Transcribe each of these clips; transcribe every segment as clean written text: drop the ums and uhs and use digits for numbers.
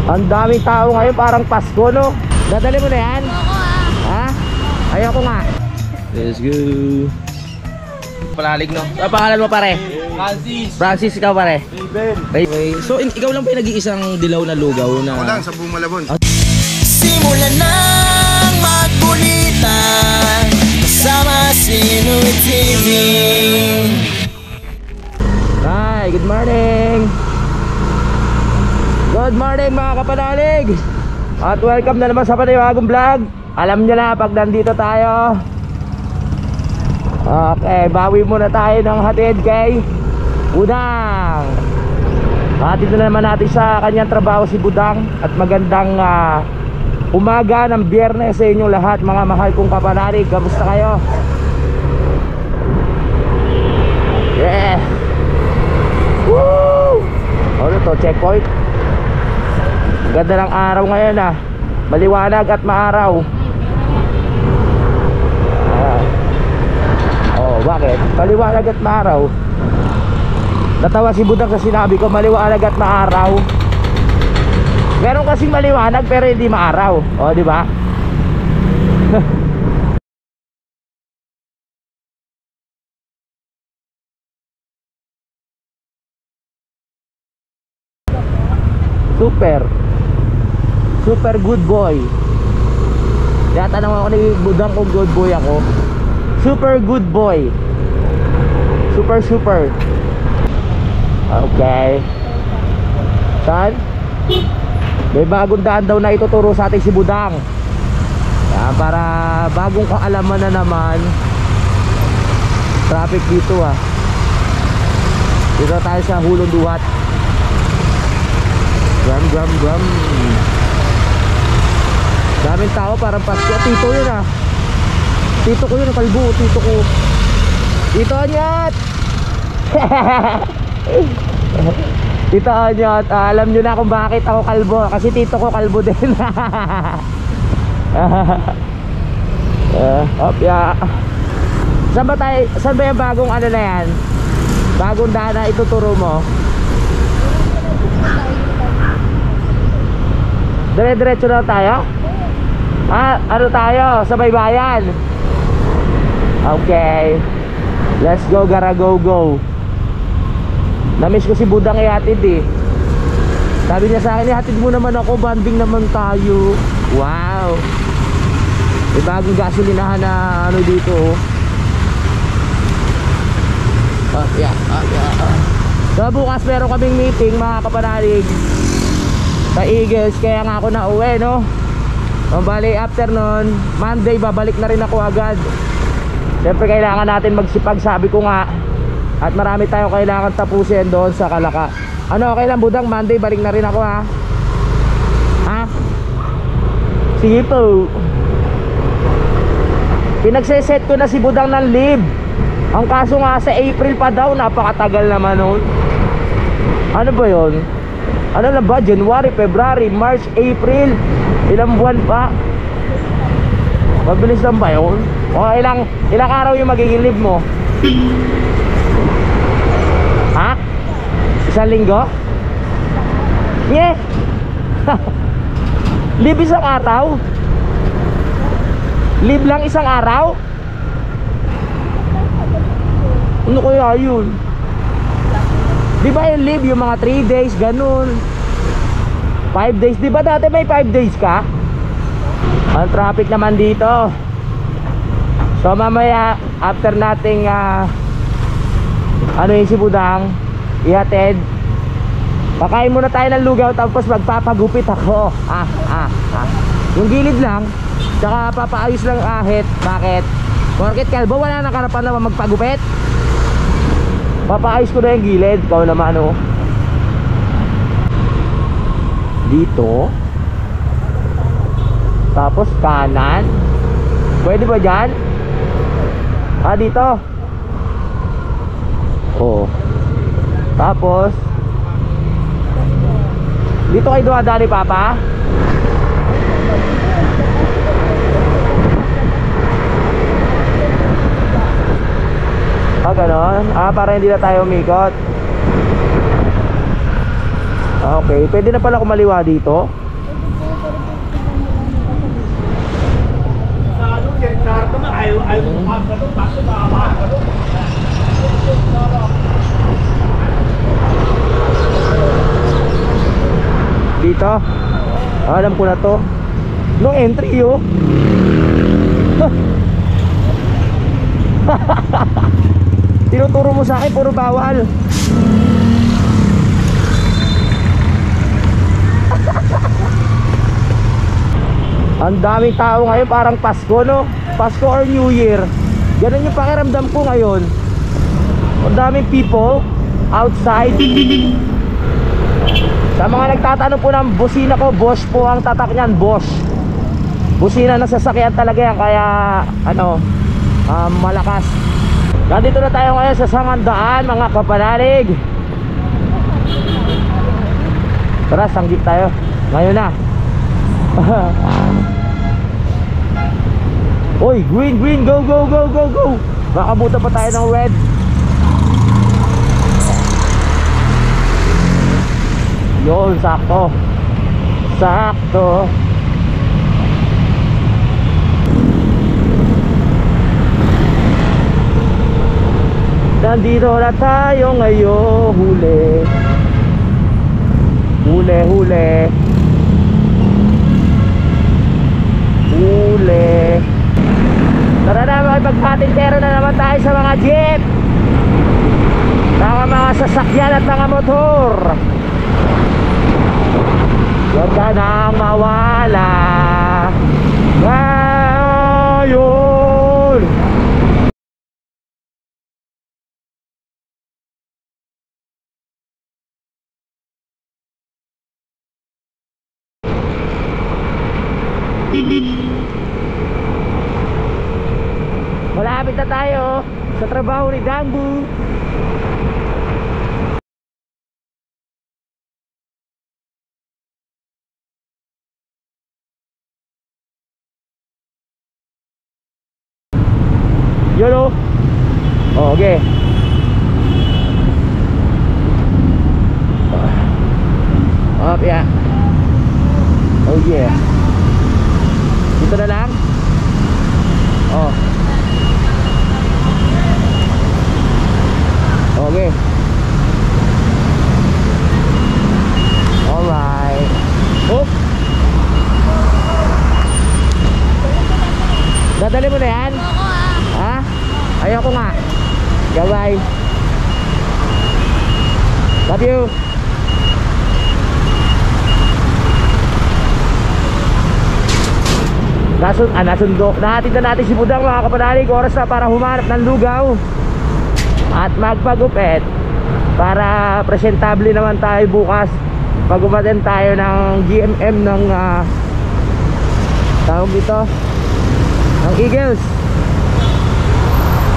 Ang daming tao ngayon, parang Pasko, no? Dadali mo na yan? Ha? Ayoko nga. Let's go. Palalig, no? Ang pangalan mo, pare? Francis. Francis, ikaw, pare? Ben. Okay. So, ikaw lang ba yung nag-iisang dilaw na lugaw na... Ako lang sa buong Malabon. Simulan nang magkulitan kasama si Nuit TV. Hi, good morning. Good morning mga kapanalig. At welcome na naman sa panibagong vlog. Alam nyo na pag nandito tayo. Okay, bawi muna tayo ng hatid kay Budang. Hatid na naman natin sa kanyang trabaho si Budang. At magandang umaga ng Biyernes sa inyong lahat mga mahal kong kapanalig. Kamusta kayo? Yeah. Woo! Ano to? Checkpoint? Ganda ng araw ngayon maliwanag at maaraw. Oh, bakit? Maliwanag at maaraw. Natawa si Budang sa sinabi ko maliwanag at maaraw. Meron kasing maliwanag pero hindi maaraw. Oh, di ba? Super good boy. Yatanong ako ni Budang kung good boy ako. Super good boy. Super. Okay. Saan? May bagong daan daw na ituturo sa atin si Budang. Yan, para bagong kaalaman na naman. Traffic dito Dito tayo sa Hulong Duhat. Gram. Daming tao, parang Pasko. Tito yun Tito ko yun, kalbo. Tito ko. Tito Anyat. Tito Anyat, alam nyo na kung bakit ako kalbo. Kasi tito ko kalbo din. Saan ba yung bagong ano na yan? Bagong daan na ituturo mo? Dire-diretso na tayo? Ano tayo? Sa Baybayan? Okay. Let's go, gara go. Namiss ko si Budang ihatid Sabi niya sa akin, ihatid mo naman ako, banding naman tayo. Wow. May bagong gasolinahan na ano dito So bukas meron kaming meeting mga kapanalig sa Eagles, kaya nga ako na uwi, no? Bali after nun, Monday babalik na rin ako agad. Siyempre kailangan natin magsipag, sabi ko nga. At marami tayong kailangan tapusin doon sa Kalaka. Ano, okay lang Budang, Monday balik na rin ako Ha? Sige po. Pinagseset ko na si Budang ng leave. Ang kaso nga sa April pa daw, napakatagal naman nun. Ano ba yon? Ano na ba? January, February, March, April. Ilang buwan pa. Mabilis lang ba yun? O ilang araw yung magiging leave mo? Ha? Isang linggo? Yeah. Leave isang araw? Leave lang isang araw? Ano kaya yun? Di ba yung leave yung mga 3 days ganun, 5 days? Di ba dati may 5 days ka? Ang traffic naman dito. So mamaya after nating ano yung si Budang ihatid, pakain muna tayo ng lugaw, tapos magpapagupit ako. Yung gilid lang, tsaka papaayos lang ahit. Bakit? Porket kalbo, wala nang karapan naman magpagupit. Papaayos ko na yung gilid. Ikaw naman dito. Tapos kanan. Pwede ba dyan? Dito. Tapos dito kayo dumadaan ni Papa? Ganon? Para hindi na tayo umikot. Okay, pwede na pala kumaliwa dito. Dito? Alam ko na to. No entry yo. Tinuturo mo sa akin puro bawal. Ang daming tao ngayon, parang Pasko, no? Pasko or New Year. Ganun yung pakiramdam ko ngayon. Ang daming people outside. Sa mga nagtatanong po ng busina ko, Bosch po ang tatak niyan, Bosch. Busina ng sasakyan talaga yan, kaya ano, malakas. Nandito na tayo ngayon sa Sangandaan, mga kapanalig. Tara, sanggip tayo. Ngayon na. Oy, green, green, go, go, go, go, go. Makabuta pa tayo ng red. Yun, sakto. Sakto. Nandito na tayo ngayon. Huli. Huli, huli. Huli. Tara na, makipagpatintero na naman tayo sa mga jeep, mga sasakyan at mga motor. Huwag ka nang mawala ngayon. Malapit na tayo sa trabaho ni Dambu. Yolo. Oh, okay. Up, yeah. Oh yeah. Dito na lang. Oh. Okay. Alright. Oh. Dadali mo na yan? Ha? Ayoko nga. Bye-bye. Love you. Nasundo. Nahatid na natin si Budang, mga kapanalig. Oras na para humanap ng lugaw at magpagupit para presentable naman tayo bukas pag umaten tayo ng GMM ng tawag dito ng Eagles.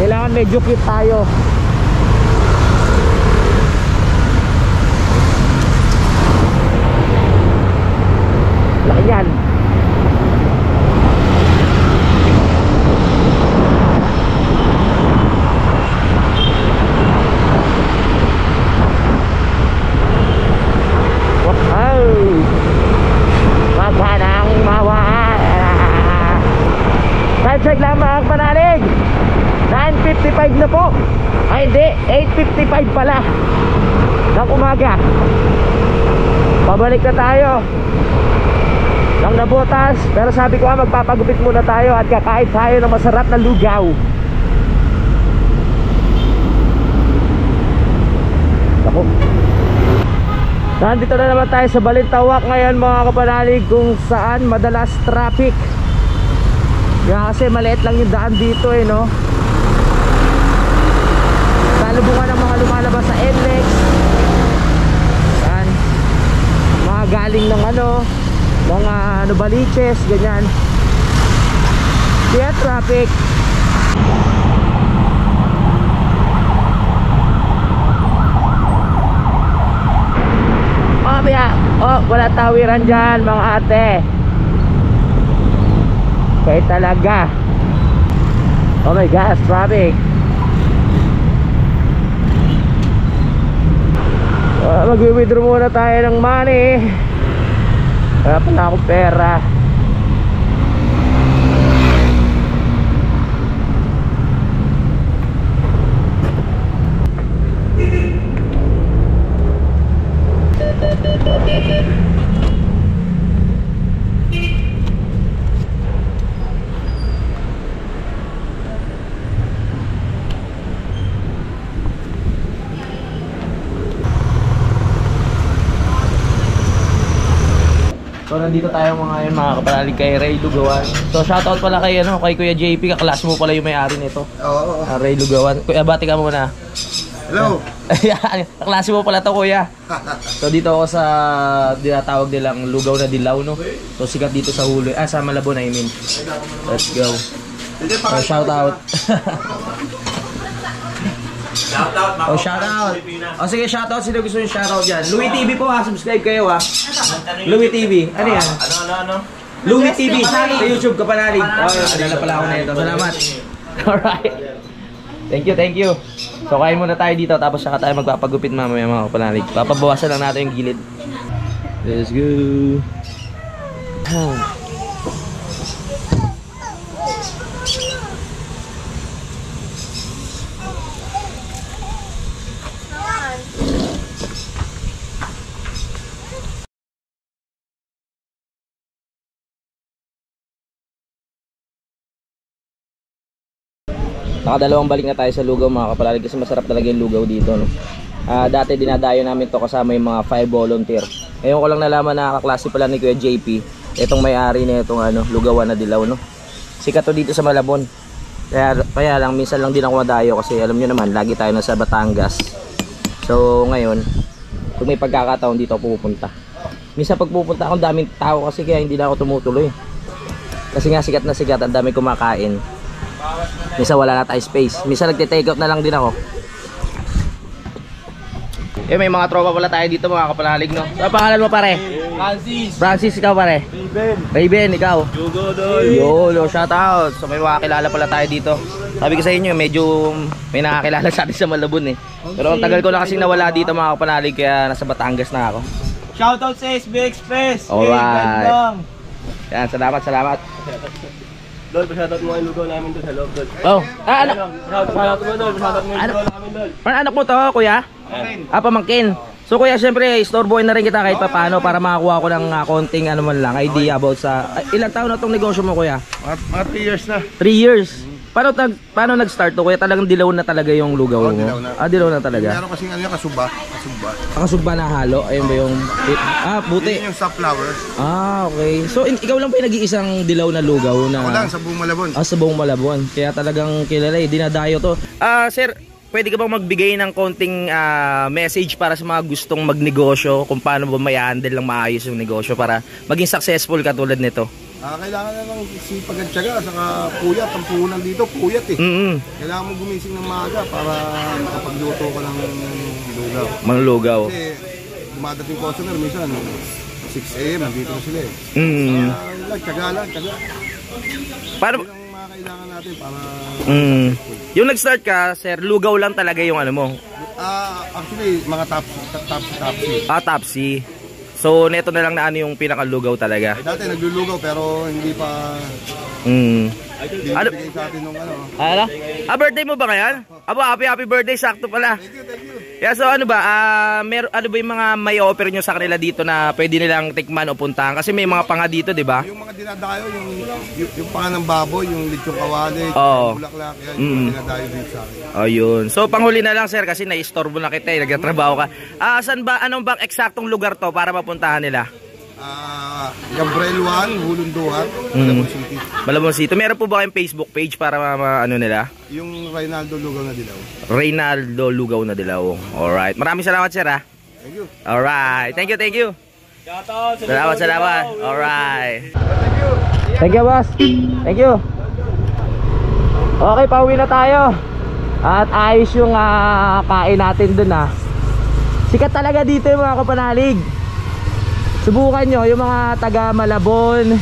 Kailangan medyo cute tayo. Laki yan. Check lang mga panalig, 9:55 na po. Ay hindi, 8:55 pala ng umaga. Pabalik na tayo ng Nabotas. Pero sabi ko magpapagupit muna tayo at kakain tayo ng masarap na lugaw. Ako. Nandito na naman tayo sa Balintawak ngayon mga kapanalig, kung saan madalas traffic. Kaya kasi maliit lang yung daan dito no. Salubungan ng mga lumalabas sa NLEX. Yan. Mga galing ng mga Baliches, ganyan. Kaya traffic. Oh, biya. Oh, wala tawiran dyan mga ate. Kaya talaga. Oh my gosh, traffic. Mag-withdraw muna tayo ng money. Wala pa na akong pera. So nandito tayo ngayon mga kapanalig kay Ray Lugawan. So shoutout pala kay kay Kuya JP, kaklase mo pala yung may-ari nito. Oo. Ray Lugawan. Kuya, bati ka muna. Hello. Ayan, kaklase mo pala to, kuya. So dito ako sa dinatawag nilang Lugaw na Dilaw, no. So sikat dito sa Huloy, sa Malabon, I mean. Let's go. So, shoutout. Oh, shoutout. Oh, sige, shoutout. Sino gusto yung shoutout dyan? Louie TV po ha. Subscribe kayo ha. Louie TV. Ano yan? Ano? Louie TV. Sa YouTube ka panalig. Oh, alala pala ako na ito. Salamat. Alright. Thank you. So, kain muna tayo dito. Tapos saka tayo magpapagupit mamaya mga kapanalig. Papabawasan lang natin yung gilid. Let's go. Nakadalawang balik na tayo sa lugaw mga kapalalig kasi masarap talaga yung lugaw dito, no? Dati dinadayo namin to kasama yung mga 5 volunteer. Ngayon ko lang nalaman na kaklase pala ni Kuya JP itong may-ari na itong Lugawan na Dilaw, no? Sikat to dito sa Malabon. Kaya lang minsan lang din ako madayo kasi alam nyo naman lagi tayo nasa Batangas. So ngayon kung may pagkakataon dito ako pupunta. Minsan pag pupunta ako daming tao kasi kaya hindi na ako tumutuloy. Kasi nga sikat na sikat, ang dami kumakain. Minsan wala na tayo space. Minsan nagte-take out na lang din ako. May mga tropa pala tayo dito mga kapanalig, no? So pangalan mo pare? Francis, ikaw pare? Raven, ikaw? Yolo, shout out. So may mga kilala pala tayo dito. Sabi ko sa inyo, medyo may nakakilala sa atin sa Malabon eh. Pero ang tagal ko na kasing nawala dito mga kapanalig kaya nasa Batangas na ako. Shout out sa SB Express. Alright. Yan, salamat. Dol, pa-shoutout mo yung lugaw namin doon sa loob doon. Oh, Shoutout mo doon, pa-shoutout mo yung lugaw namin doon. Parang anak mo to, kuya? Pamangkin. So kuya, syempre, istorbohin na rin kita kahit paano para makakuha ko ng konting man lang, idea about sa... ilang taon na itong negosyo mo, kuya? Mga 3 years na. 3 years? Paano nag-start to, kuya? Talagang dilaw na talaga yung lugaw mo? Dilaw na. Dilaw na talaga? Meron kasing kasubba. Kasugba na halo? Ayun ba yung... buti. Yun yung sunflower. Okay. So ikaw lang pa yung nag-iisang dilaw na lugaw na... Ako lang, sa buong Malabon. Sa buong Malabon. Kaya talagang kilala dinadayo to. Sir, pwede ka bang magbigay ng konting message para sa mga gustong magnegosyo kung paano ba may handle ng maayos yung negosyo para maging successful katulad nito? Kailangan na lang sipag at tiyaga, saka puyat. Ang puhunan dito, puyat eh. Kailangan mo gumising ng maaga para makapagluto ka ng lugaw. Mga lugaw. Kasi dumadating customer minsan, 6 AM, nandito na sila eh. Tiyaga lang. Paano? Yun ang mga kailangan natin para... Yung nag-start ka, sir, lugaw lang talaga yung mo? Actually, mga tapsi. Tapsi. So, neto na lang na yung pinakalugaw talaga. Dati naglulugaw pero hindi pa... Hindi bigay sa atin nung birthday mo ba ngayon? Happy birthday, sakto pala. Thank you. Yeah, so ano ba, ano ba yung mga may offer nyo sa kanila dito na pwede nilang tikman o puntahan? Kasi may mga panga dito, di ba? Yung mga dinadayo, yung panga ng baboy, yung lechong kawali, yung bulaklak, yan, yung mga dinadayo dito sa akin. Ayun. So, panghuli na lang, sir, kasi na-istorbo na kita, nagtatrabaho ka. Saan ba, anong bang eksaktong lugar to para mapuntahan nila? Gabriel 1, Hulunduhat, Malabon City. Malabon City. Meron po ba kayong Facebook page para ano nila? Yung Reynaldo Lugaw na Dilaw. Reynaldo Lugaw na Dilaw. Alright. Maraming salamat, sir, ha? Thank you. Alright. Thank you. Salamat. Alright. Thank you, boss. Thank you. Okay, pauwi na tayo. At ayos yung kain natin dun, ha. Sikat talaga dito yung mga kapanalig. Subukan nyo, yung mga taga Malabon,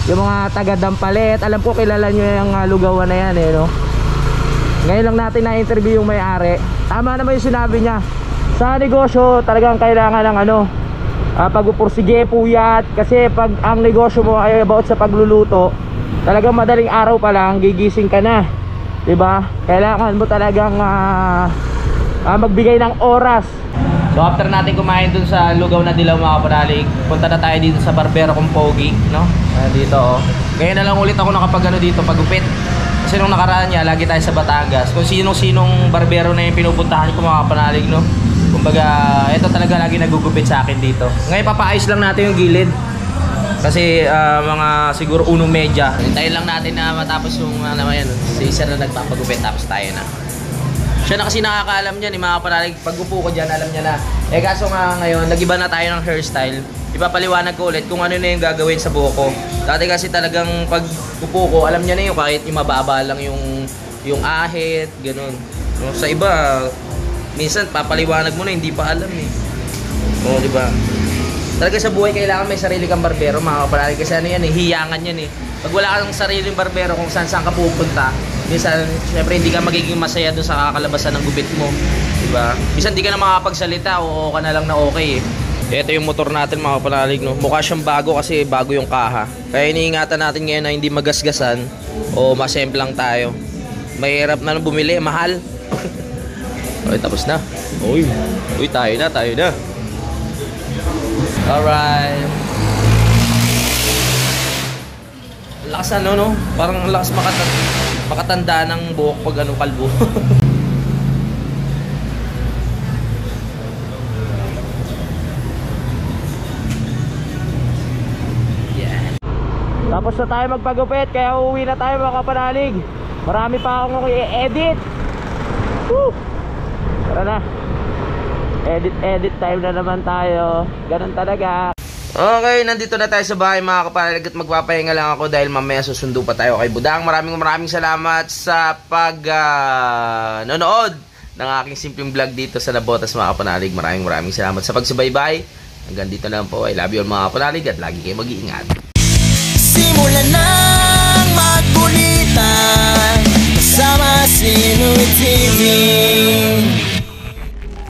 yung mga taga Dampalet. Alam ko kilala nyo yung lugawan na yan no? Ngayon lang natin na-interview yung may-ari. Tama naman yung sinabi niya. sa negosyo talagang kailangan ng pagpupursige, puyat. Kasi pag ang negosyo mo ay about sa pagluluto, talagang madaling araw pa lang gigising ka na, diba? Kailangan mo talagang magbigay ng oras. So after natin kumain dun sa lugaw na dilaw mga kapanalig, punta na tayo dito sa barbero kong pogi, no? Dito oh. Ngayon na lang ulit ako nakapag dito, pagupit. Kasi nung nakaraan niya, lagi tayo sa Batangas. Kung sinong barbero na yung pinupuntahan ko mga kapanalig, no? Kumbaga, ito talaga lagi nagugupit sa akin dito. Ngayon papaayos lang natin yung gilid. Kasi mga siguro 1:30. Hintayin lang natin na matapos yung si sir na nagpapagupit, tapos tayo na. Siya na kasi nakakaalam niyan, mga kapanalig. Pag upo ko dyan, alam niya na. Kaso nga ngayon, nag-iba na tayo ng hairstyle. Ipapaliwanag ko ulit kung ano na yung gagawin sa buhok ko. Dati kasi talagang pag upo ko, alam niya na yung kahit yung mababa lang yung ahit, ganun. No, sa iba, minsan papaliwanag mo na, hindi pa alam eh. O, di ba? Talaga sa buhay kailangan may sarili kang barbero, mga kapanalig. Kasi hiyangan yan eh. Pag wala kang sariling barbero kung saan ka pupunta, minsan, syempre hindi ka magiging masaya doon sa kakalabasan ng gupit mo, diba? Minsan hindi ka na makapagsalita, o ka na lang na okay eh. Ito yung motor natin mga kapanalig, no? Mukha siyang bago kasi bago yung kaha. Kaya iniingatan natin ngayon na hindi magasgasan o masemplang tayo. Mahirap na bumili, mahal. Okay, tapos na. Uy, tayo na. Alright. Lakas no? Parang lakas makatanda ng buhok pag kalbo. Yeah. Tapos na tayo magpagupit, kaya uuwi na tayo mga kapanalig. Marami pa akong i-edit. Woo! Tara na. Edit time na naman tayo. Ganun talaga. Okay, nandito na tayo sa bahay mga kapanalig at magpapahinga lang ako dahil mamaya susundo pa tayo kay Budang. Maraming salamat sa nanood ng aking simpleng vlog dito sa Nabotas mga kapanalig. Maraming salamat sa pagsubaybay. Hanggang dito na lang po. I love you all mga kapanalig at lagi kayo mag-iingat. Simulan na